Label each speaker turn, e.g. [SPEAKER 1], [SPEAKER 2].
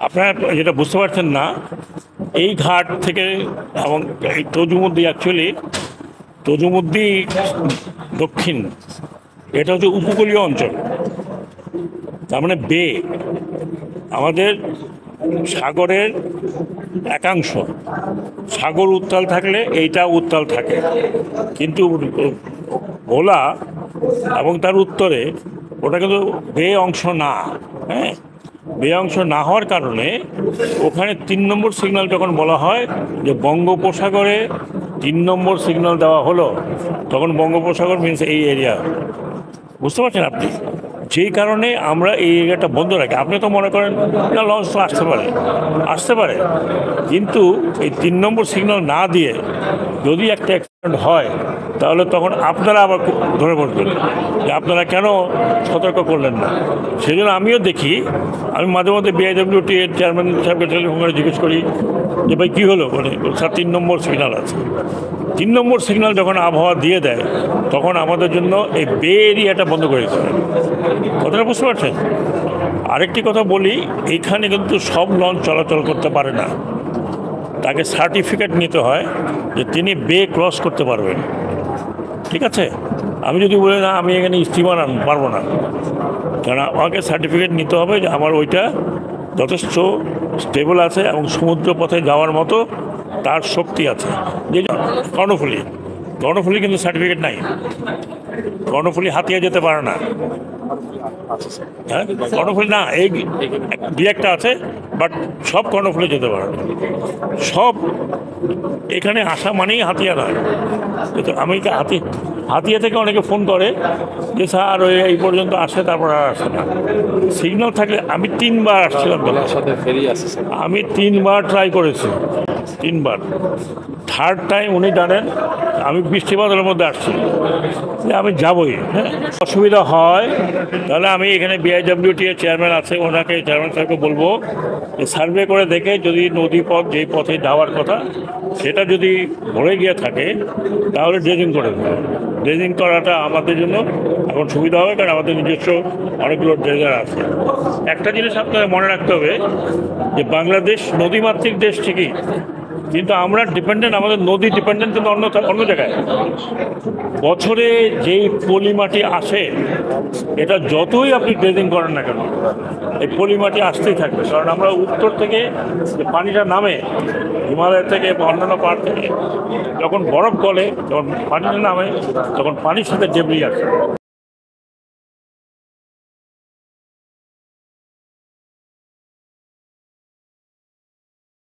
[SPEAKER 1] আপনারা যেটা বুঝতে পারছেন না, এই ঘাট থেকে এবং এই তজুমুদ্দি অ্যাকচুয়ালি তজুমুদ্দি দক্ষিণ, এটা হচ্ছে উপকূলীয় অঞ্চল, তার মানে বে, আমাদের সাগরের একাংশ। সাগর উত্তাল থাকলে এইটা উত্তাল থাকে, কিন্তু ভোলা এবং তার উত্তরে ওটা কিন্তু বে অংশ না। হ্যাঁ, বে অংশ না হওয়ার কারণে ওখানে 3 নম্বর সিগন্যাল যখন বলা হয় যে বঙ্গোপসাগরে 3 নম্বর সিগন্যাল দেওয়া হলো, তখন বঙ্গোপসাগর মিনস এই এরিয়া। বুঝতে পারছেন আপনি? যেই কারণে আমরা এই এরিয়াটা বন্ধ রাখি। আপনি তো মনে করেন না লঞ্চ তো আসতে পারে, কিন্তু এই 3 নম্বর সিগন্যাল না দিয়ে যদি একটা অ্যাক্সিডেন্ট হয়, তাহলে তখন আপনারা আবার ধরে বসবেন যে আপনারা কেন সতর্ক করলেন না। সেই জন্য আমিও দেখি, আমি মাঝে মধ্যে বিআইডব্লিউটি এর চেয়ারম্যান সাহেবকে টেলিফোন করে জিজ্ঞেস করি যে ভাই কী হলো, বলে স্যার 3 নম্বর সিগন্যাল আছে। 3 নম্বর সিগন্যাল যখন আবহাওয়া দিয়ে দেয়, তখন আমাদের জন্য এই বে এরিয়াটা বন্ধ করে দিতে হয়। কথাটা বুঝতে পারছেন? আরেকটি কথা বলি, এইখানে কিন্তু সব লঞ্চ চলাচল করতে পারে না, তাকে সার্টিফিকেট নিতে হয় যে তিনি বে ক্রস করতে পারবেন। ঠিক আছে? আমি যদি বলি না আমি এখানে স্টিমার পারবো না, কারণ আমাকে সার্টিফিকেট নিতে হবে যে আমার ওইটা যথেষ্ট স্টেবল আছে এবং সমুদ্র পথে যাওয়ার মতো তার শক্তি আছে। যে কর্ণফুলি কিন্তু সার্টিফিকেট নাই, কর্ণফুলি হাতিয়া যেতে পারে না। হ্যাঁ, কর্ণফুলি না, এই দু একটা আছে, বাট সব কর্ণফুলি যেতে পারে না। সব এখানে আসা মানেই হাতিয়া নয়। আমি হাতিয়া থেকে অনেকে ফোন করে যে স্যার ওই এই পর্যন্ত আসে, তারপর আর আসে না। সিগন্যাল থাকলে আমি 3 বার আসছিলাম, আমি 3 বার ট্রাই করেছি, 3 বার। থার্ড টাইম উনি জানেন আমি বৃষ্টি বাদলের মধ্যে আসছি যে আমি যাবই। হ্যাঁ, অসুবিধা হয় তাহলে আমি এখানে বিআইডব্লিউটি এর চেয়ারম্যান আছে, ওনাকে চেয়ারম্যান সাহেবকে বলবো যে সার্ভে করে দেখে যদি নদীপথ যেই পথে যাওয়ার কথা সেটা যদি ভরে গিয়ে থাকে, তাহলে ড্রেজিং করে দেবো। ড্রেজিং করাটা আমাদের জন্য এখন সুবিধা হবে, কারণ আমাদের নিজস্ব অনেকগুলো ড্রেজার আছে। একটা জিনিস আপনাদের মনে রাখতে হবে যে বাংলাদেশ নদীমাতৃক দেশ ঠিকই, কিন্তু আমরা ডিপেন্ডেন্ট, আমাদের নদী ডিপেন্ডেন্ট কিন্তু অন্য জায়গায়। বছরে যেই পলি মাটি আসে, এটা যতই আপনি ড্রেজিং করেন না কেন, এই পলি মাটি আসতেই থাকবে। কারণ আমরা উত্তর থেকে যে পানিটা নামে হিমালয় থেকে বা অন্যান্য পাহাড় থেকে, যখন বরফ গলে, যখন পানিটা নামে, তখন পানির সাথে ডেবরি আসে।